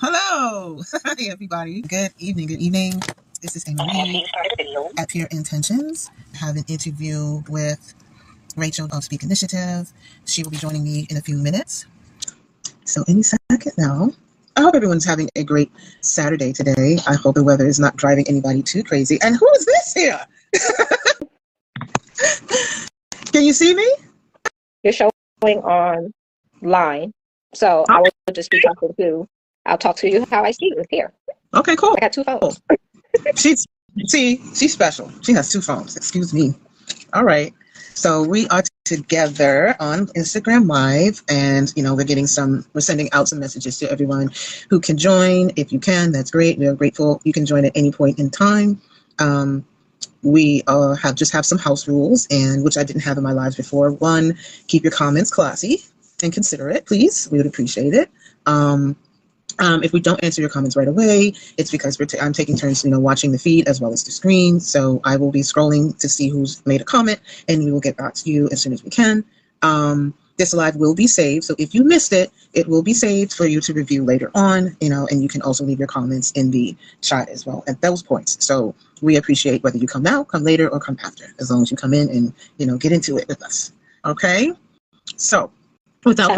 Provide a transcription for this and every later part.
Hello. Hi, everybody. Good evening. Good evening. This is Amarie at P.E.E.RIntentions. I have an interview with Rachel of Speak Initiative. She will be joining me in a few minutes. So any second now. I hope everyone's having a great Saturday today. I hope the weather is not driving anybody too crazy. And who is this here? Can you see me? You're showing online, so I will just be talking to. I'll talk to you how I see you here. Okay, cool. I got two phones. She's special. She has two phones. Excuse me. All right. So we are together on Instagram Live, and we're sending out some messages to everyone who can join. If you can, that's great. We are grateful. You can join at any point in time. We have some house rules, and which I didn't have in my lives before. One, keep your comments classy and considerate, please. We would appreciate it. If we don't answer your comments right away, it's because I'm taking turns, watching the feed as well as the screen. So I will be scrolling to see who's made a comment, and we will get back to you as soon as we can. This live will be saved, so if you missed it, it will be saved for you to review later on, and you can also leave your comments in the chat as well at those points. So we appreciate whether you come now, come later, or come after, as long as you come in and, get into it with us. Okay? So without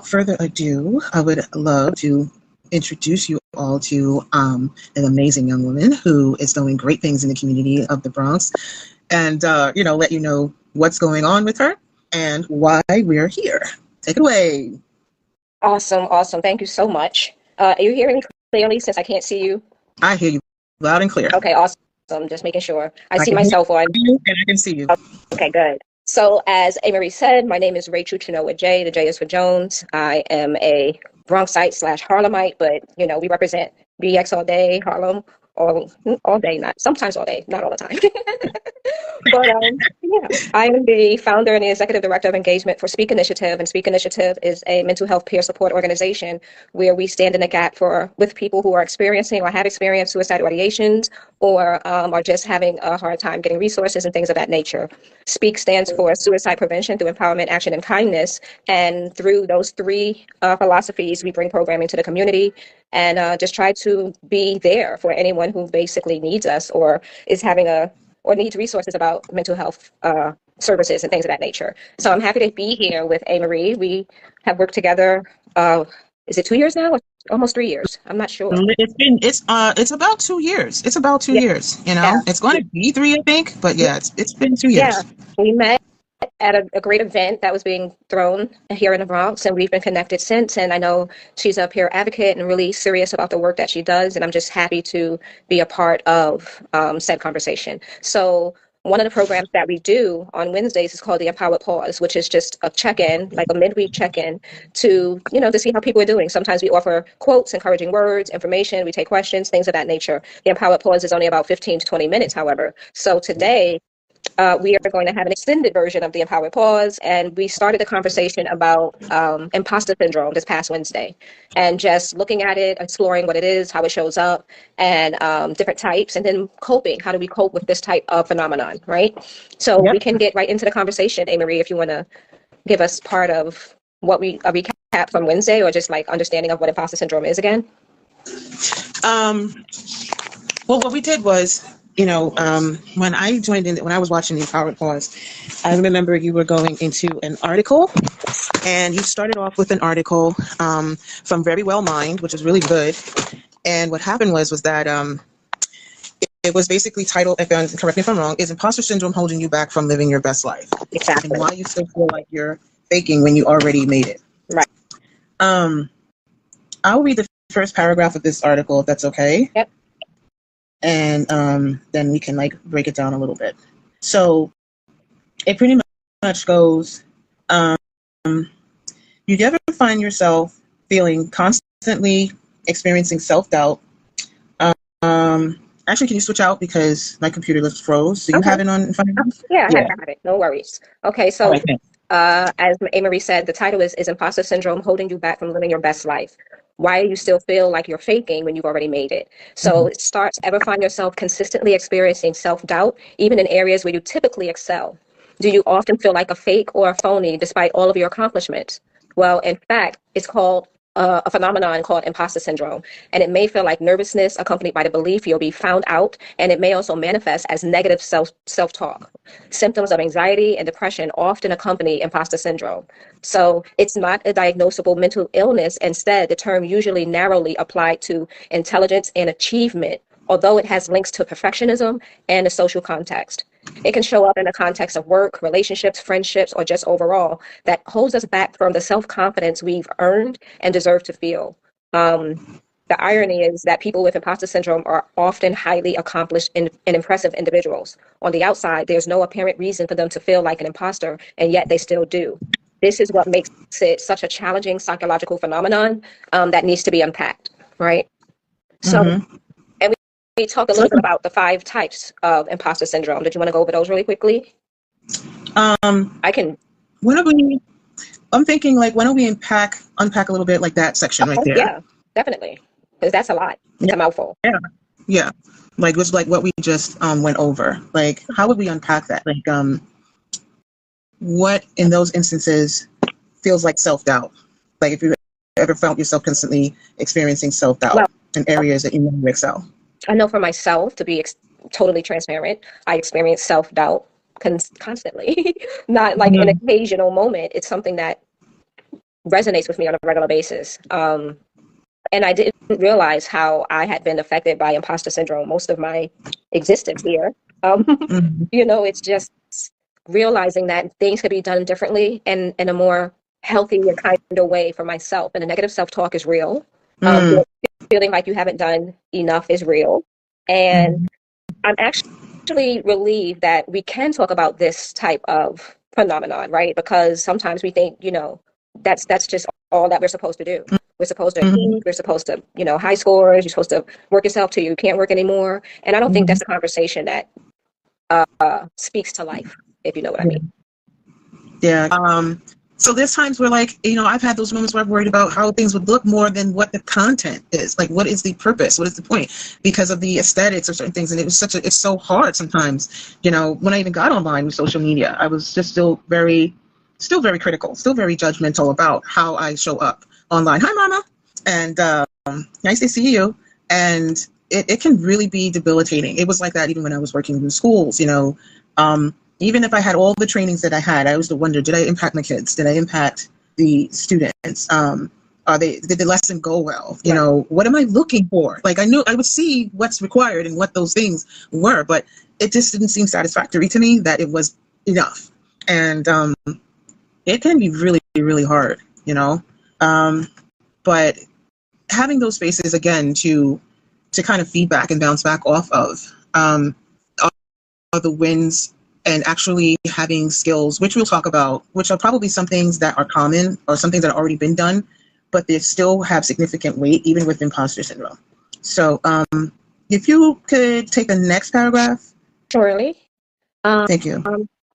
further ado, I would love to introduce you all to an amazing young woman who is doing great things in the community of the Bronx, and let you know what's going on with her and why we're here. Take it away. Awesome. Thank you so much. Are you hearing me clearly since I can't see you? I hear you loud and clear. Okay, awesome. Just making sure. I see myself on. And I can see you. Okay, good. So as Amarie said, my name is Rachel Chinoa J. The J is for Jones. I am a Bronxite / Harlemite, but we represent BX all day, Harlem all day, sometimes all day, not all the time. But I am the founder and the executive director of engagement for Speak Initiative, and Speak Initiative is a mental health peer support organization where we stand in the gap with people who are experiencing or have experienced suicidal ideations, or are just having a hard time getting resources and things of that nature. Speak stands for suicide prevention through empowerment, action, and kindness, and through those three philosophies, we bring programming to the community and just try to be there for anyone who basically needs us or is or needs resources about mental health services and things of that nature. So I'm happy to be here with Amarie. We have worked together, is it 2 years now? Or almost 3 years. I'm not sure. It's about 2 years. It's about 2 years, Yeah. It's going to be 3, I think, but yeah, it's been 2 years. Yeah, we met at a great event that was being thrown here in the Bronx, and we've been connected since. And I know she's a peer advocate and really serious about the work that she does, and I'm just happy to be a part of said conversation. So one of the programs that we do on Wednesdays is called the Empowered Pause, which is just a check-in, like a midweek check-in to see how people are doing. Sometimes we offer quotes, encouraging words, information, we take questions, things of that nature. The Empowered Pause is only about 15 to 20 minutes, however. So today, we are going to have an extended version of the Empowered Pause, and we started a conversation about Imposter Syndrome this past Wednesday, and just looking at it, exploring what it is, how it shows up, and different types, and then coping. How do we cope with this type of phenomenon, right? So we can get right into the conversation. Amarie, if you want to give us part of a recap from Wednesday, or just like understanding of what Imposter Syndrome is again. Well, what we did was, when I joined in, when I was watching the Empowered Pause, I remember you were going into an article, and you started off with an article from Very Well Mind, which is really good. And what happened was that it was basically titled, correct me if I'm wrong, is Imposter Syndrome holding you back from living your best life? Exactly. And why you still feel like you're faking when you already made it. Right. I'll read the first paragraph of this article, if that's okay. Yep. And then we can break it down a little bit. So it pretty much goes, you ever find yourself feeling constantly experiencing self-doubt? Actually, can you switch out because my computer just froze? So you have it on in front of you? Yeah, I have it. No worries. Okay, so as Amarie said, the title is Imposter Syndrome holding you back from living your best life? Why do you still feel like you're faking when you've already made it? So it starts, ever find yourself consistently experiencing self-doubt, even in areas where you typically excel? Do you often feel like a fake or a phony despite all of your accomplishments? Well, in fact, it's called a phenomenon called imposter syndrome. And it may feel like nervousness accompanied by the belief you'll be found out. And it may also manifest as negative self-talk. Symptoms of anxiety and depression often accompany imposter syndrome. So it's not a diagnosable mental illness. Instead, the term usually narrowly applied to intelligence and achievement, although it has links to perfectionism and the social context. It can show up in the context of work, relationships, friendships, or just overall that holds us back from the self-confidence we've earned and deserve to feel. The irony is that people with imposter syndrome are often highly accomplished and impressive individuals. On the outside, there's no apparent reason for them to feel like an imposter, and yet they still do. This is what makes it such a challenging psychological phenomenon that needs to be unpacked, right? So, Mm-hmm. and we talked a little bit about the 5 types of imposter syndrome. Did you want to go over those really quickly? I can. When do we? I'm thinking like when do we unpack a little bit like that section right there? Yeah, definitely, because that's a lot. It's a mouthful. Yeah. Like it was like what we just went over. Like how would we unpack that? Like what in those instances feels like self-doubt? Like if you ever felt yourself constantly experiencing self-doubt Well, in areas that you want to excel. I know for myself, to be totally transparent, I experience self-doubt constantly. Not like an occasional moment. It's something that resonates with me on a regular basis. And I didn't realize how I had been affected by imposter syndrome most of my existence here. You know, it's just realizing that things could be done differently and in a more healthy and kind of way for myself. And the negative self-talk is real. Feeling like you haven't done enough is real. And I'm actually relieved that we can talk about this type of phenomenon, right? Because sometimes we think, you know, that's just all that we're supposed to do. We're supposed to achieve, we're supposed to, you know, high scores, you're supposed to work yourself till you can't work anymore. And I don't think that's a conversation that speaks to life, if you know what I mean. Yeah. So there's times where like, you know, I've had those moments where I've worried about how things would look more than what the content is. Like, what is the purpose? What is the point? Because of the aesthetics or certain things. And it was it's so hard sometimes, you know, when I even got online with social media, I was just still very critical, still very judgmental about how I show up online. Hi, Mama. And nice to see you. And it can really be debilitating. It was like that even when I was working in schools, you know. Even if I had all the trainings that I had, I always wonder, did I impact my kids? Did I impact the students? Did the lesson go well? You know, what am I looking for? Like I knew I would see what's required and what those things were, but it just didn't seem satisfactory to me that it was enough. And it can be really, really hard, you know. But having those spaces again to kind of feedback and bounce back off of are the wins. And actually having skills, which we'll talk about, which are probably some things that are common or some things that have already been done, but they still have significant weight, even with imposter syndrome. So if you could take the next paragraph. Surely. Thank you.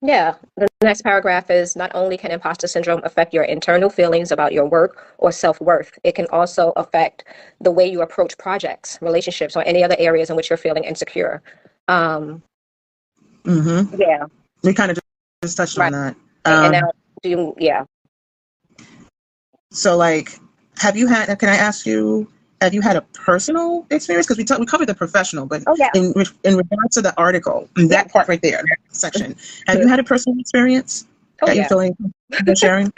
Yeah, the next paragraph is not only can imposter syndrome affect your internal feelings about your work or self-worth, it can also affect the way you approach projects, relationships, or any other areas in which you're feeling insecure. Yeah. We kind of just touched on that. And now, So, like, can I ask you, have you had a personal experience? Because we covered the professional, but in regards to the article, that part right there, that section, have you had a personal experience that you're feeling sharing?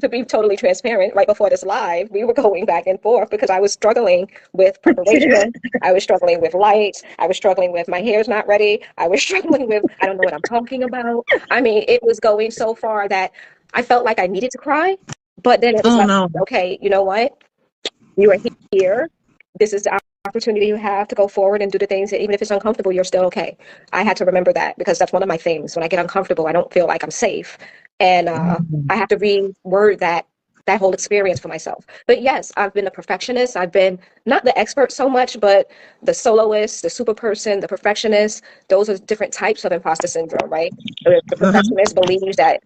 To be totally transparent, right before this live, we were going back and forth because I was struggling with preparation. I was struggling with lights. I was struggling with my hair's not ready. I was struggling with, I don't know what I'm talking about. I mean, it was going so far that I felt like I needed to cry. But then it was okay, you know what? You are here. This is the opportunity you have to go forward and do the things that even if it's uncomfortable, you're still okay. I had to remember that because that's one of my things. When I get uncomfortable, I don't feel like I'm safe. And I have to reword that whole experience for myself. But yes, I've been a perfectionist. I've been not the expert so much, but the soloist, the super person, the perfectionist. Those are different types of imposter syndrome, right? The perfectionist believes that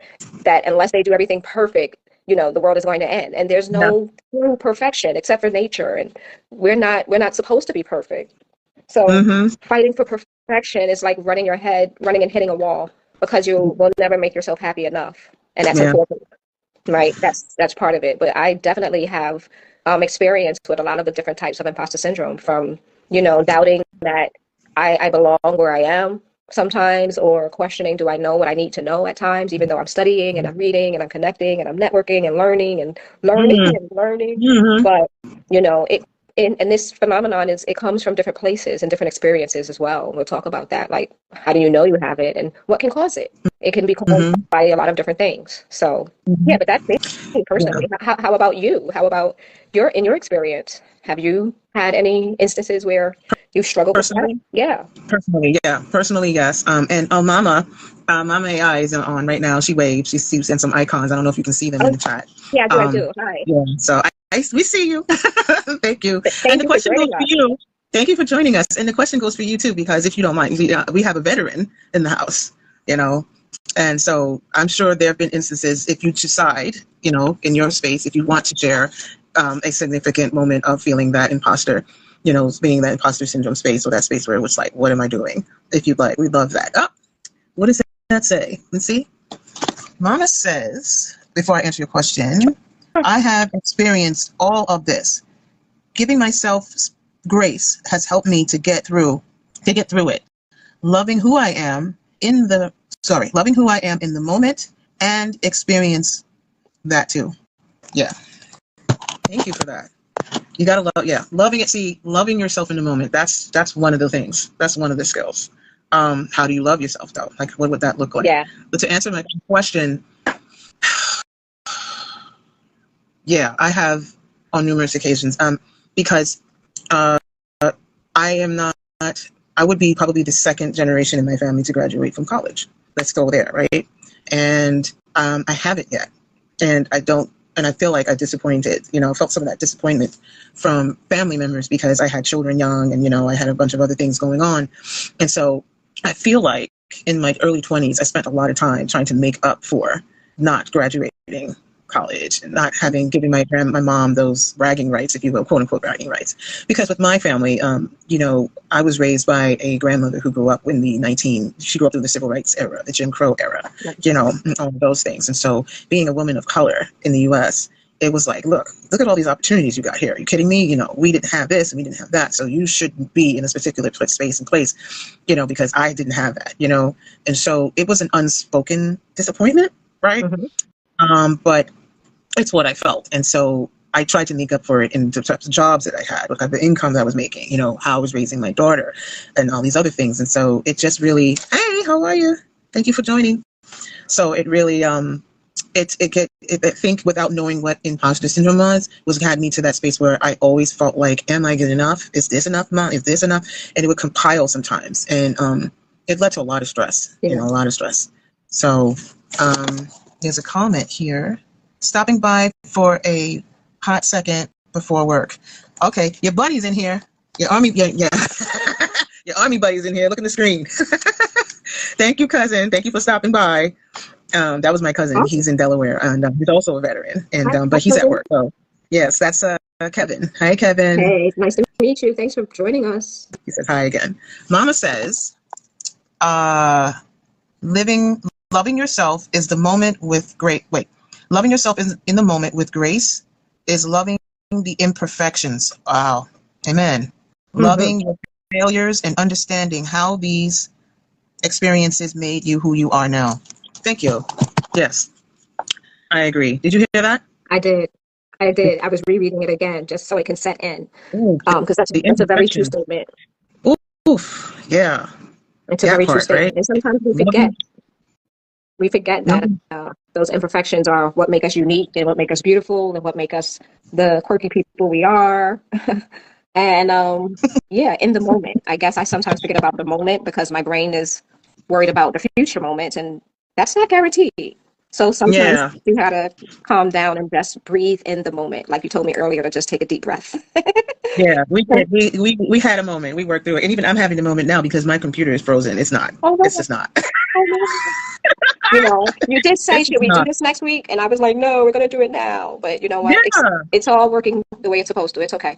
unless they do everything perfect, you know, the world is going to end. And there's no true perfection except for nature. And we're not supposed to be perfect. So fighting for perfection is like running and hitting a wall because you will never make yourself happy enough. And that's important. right? That's part of it. But I definitely have experience with a lot of the different types of imposter syndrome, from doubting that I belong where I am sometimes, or questioning, do I know what I need to know at times, even though I'm studying and I'm reading and I'm connecting and I'm networking and learning and learning Mm-hmm. and learning. Mm-hmm. But it and this phenomenon it comes from different places and different experiences as well. We'll talk about that, like how do you know you have it and what can cause it. It can be caused Mm-hmm. by a lot of different things. So Mm-hmm. yeah, but that's me Yeah. personally. How about you? How about in your experience? Have you had any instances where you struggled with that? Personally, Yeah. personally, yeah. Personally, yes. And Mama AI is on right now. She waves. She sent some icons. I don't know if you can see them in Oh, the chat. yeah, I do. I Um, do. Hi. yeah. So we see you. Thank you. And Thank the you for question goes joining for us. you. Thank you for joining us. And the question goes for you too, because if you don't mind, we have a veteran in the house. You know, and so I'm sure there have been instances, if you decide, in your space, if you want to share a significant moment of feeling that imposter, being that imposter syndrome space, or that space where it was like, what am I doing? If you'd like, we'd love that. Oh, what does that say? Let's see. Mama says, before I answer your question, I have experienced all of this. Giving myself grace has helped me to get through it. Loving who I am loving who I am in the moment and experience that too. Yeah. Thank you for that. You gotta love, yeah, loving it. See, loving yourself in the moment. That's one of the things. That's one of the skills. How do you love yourself though? Like, what would that look like? Yeah. But to answer my question, yeah, I have on numerous occasions. Because I am not. I would be probably the second generation in my family to graduate from college. Let's go there, right? And I haven't yet, and I don't. And I feel like I disappointed. Felt some of that disappointment from family members because I had children young, and I had a bunch of other things going on, and so I feel like in my early 20s, I spent a lot of time trying to make up for not graduating college and not giving my mom those bragging rights, if you will, quote unquote bragging rights. Because with my family, I was raised by a grandmother who grew up in she grew up through the civil rights era, the Jim Crow era, all of those things. And so being a woman of color in the US, it was like, look at all these opportunities you got here. Are you kidding me? We didn't have this and we didn't have that. So you shouldn't be in this particular space and place, because I didn't have that, And so it was an unspoken disappointment, right? Mm-hmm. But it's what I felt. And so I tried to make up for it in the types of jobs that I had, what type of income that I was making, how I was raising my daughter and all these other things. And so it just really, hey, how are you? Thank you for joining. So it really, I think without knowing what imposter syndrome had me to that space where I always felt like, am I good enough? Is this enough, Mom? Is this enough? And it would compile sometimes. And it led to a lot of stress, Yeah. a lot of stress. So there's a comment here. Stopping by for a hot second before work. Okay, your buddy's in here. Your army, yeah. Your army buddy's in here. Look at the screen. Thank you, cousin. Thank you for stopping by. That was my cousin. Awesome. He's in Delaware, and he's also a veteran. And Hi, but he's at work. So yes, that's Kevin. Hi, Kevin. hey, nice to meet you. Thanks for joining us. He says hi again. Mama says, loving yourself is the moment with great. Wait, loving yourself is in the moment with grace is loving the imperfections. Wow, amen. Mm-hmm. Loving your failures and understanding how these experiences made you who you are now. Thank you. Yes, I agree. Did you hear that? I did. I was rereading it again just so it can set in. Because The that's a very true imperfections. statement. Oof, yeah. It's a That very true part, right? statement. And sometimes we forget that those imperfections are what make us unique and what make us beautiful and what make us the quirky people we are. And yeah, in the moment, I guess I sometimes forget about the moment because my brain is worried about the future moments, and that's not guaranteed. So sometimes Yeah, you gotta calm down and just breathe in the moment, like you told me earlier, to just take a deep breath. yeah. We did. We had a moment. We worked through it, and even I'm having a moment now because my computer is frozen. It's not. Oh It's no! just not. Oh no! You did say, It's should just we do not. this next week? And I was like, no, we're gonna do it now. But you know what? Yeah, It's all working the way it's supposed to. It's okay.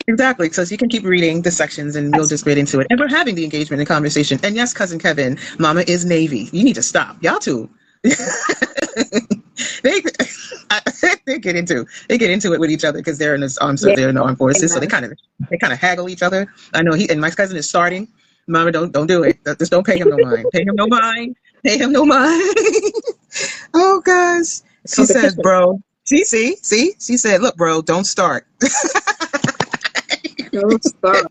exactly. So you can keep reading the sections, and we'll Yes. just get into it. And we're having the engagement and conversation. And yes, cousin Kevin, Mama is Navy. You need to stop, y'all too. they they get into it with each other because they're in this Yeah. they're in the armed forces, so they kind of haggle each other. I know he and my cousin is starting. Mama, don't do it. Just don't pay him no mind. Pay him no mind. Pay him no mind. Oh gosh. She says, Competition. bro. She said, look, bro, don't start. Don't start.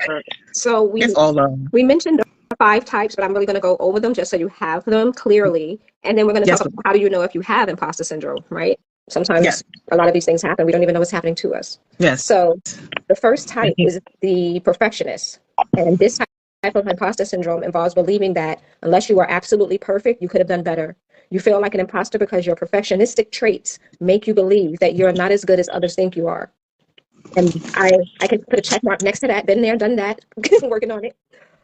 So It's all love. we mentioned the 5 types, but I'm really going to go over them just so you have them clearly, and then we're going to Yes, talk about how do you know if you have imposter syndrome, right? Sometimes yes, a lot of these things happen. We don't even know what's happening to us. yes. So the first type is the perfectionist. And this type of imposter syndrome involves believing that unless you are absolutely perfect, you could have done better. You feel like an imposter because your perfectionistic traits make you believe that you're not as good as others think you are. And I can put a check mark next to that. Been there, done that, working on it.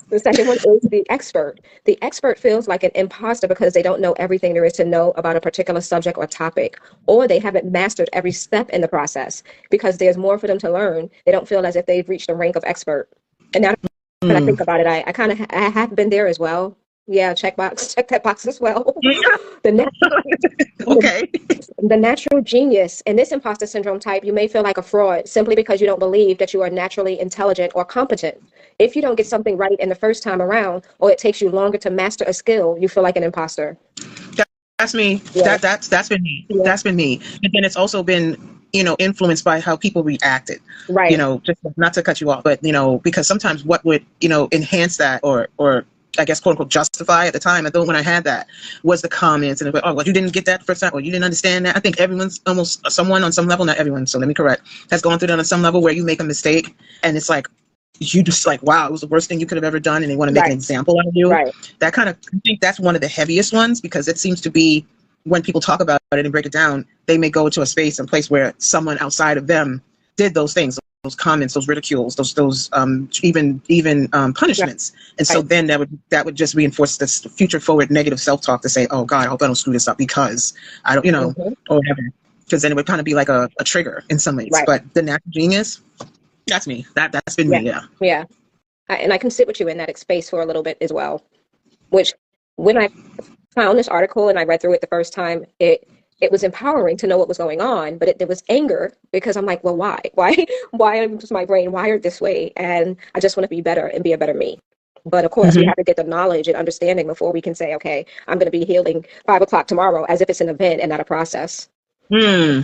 The second one is the expert. The expert feels like an imposter because they don't know everything there is to know about a particular subject or topic, or they haven't mastered every step in the process because there's more for them to learn. They don't feel as if they've reached the rank of expert. And now that I think about it, I kind of I have been there as well. Yeah, check that box as well. The Okay. the natural genius in this imposter syndrome type, you may feel like a fraud simply because you don't believe that you are naturally intelligent or competent. If you don't get something right in the first time around, or it takes you longer to master a skill, you feel like an imposter. That's me. Yeah, That's been me. yeah, That's been me. And then it's also been, influenced by how people reacted. right, Just not to cut you off, but because sometimes what would, enhance that or I guess quote unquote justify at the time, I thought when I had that was the comments and well, you didn't get that the first time or you didn't understand that. I think everyone's almost someone on some level, not everyone, so let me correct, has gone through that on some level where you make a mistake and it's like you just like, wow, it was the worst thing you could have ever done, and they want to make an right, example out of you. right, That kind of, I think that's one of the heaviest ones because it seems to be when people talk about it and break it down, they may go to a space and place where someone outside of them did those things, those comments, those ridicules, those even punishments, and so right. then that would just reinforce this future forward negative self talk to say, oh God, I hope I don't screw this up because I don't, Hmm. or whatever. Because then it would kind of be like a trigger in some ways. Right. But the natural genius, that's me. That's been Yeah. me. Yeah. Yeah. And I can sit with you in that space for a little bit as well, which when I found this article and I read through it the first time, it was empowering to know what was going on, but there was anger because I'm like, well, why is my brain wired this way? And I just want to be better and be a better me. But of course, we Mm-hmm. have to get the knowledge and understanding before we can say, okay, I'm going to be healing 5 o'clock tomorrow as if it's an event and not a process. Hmm.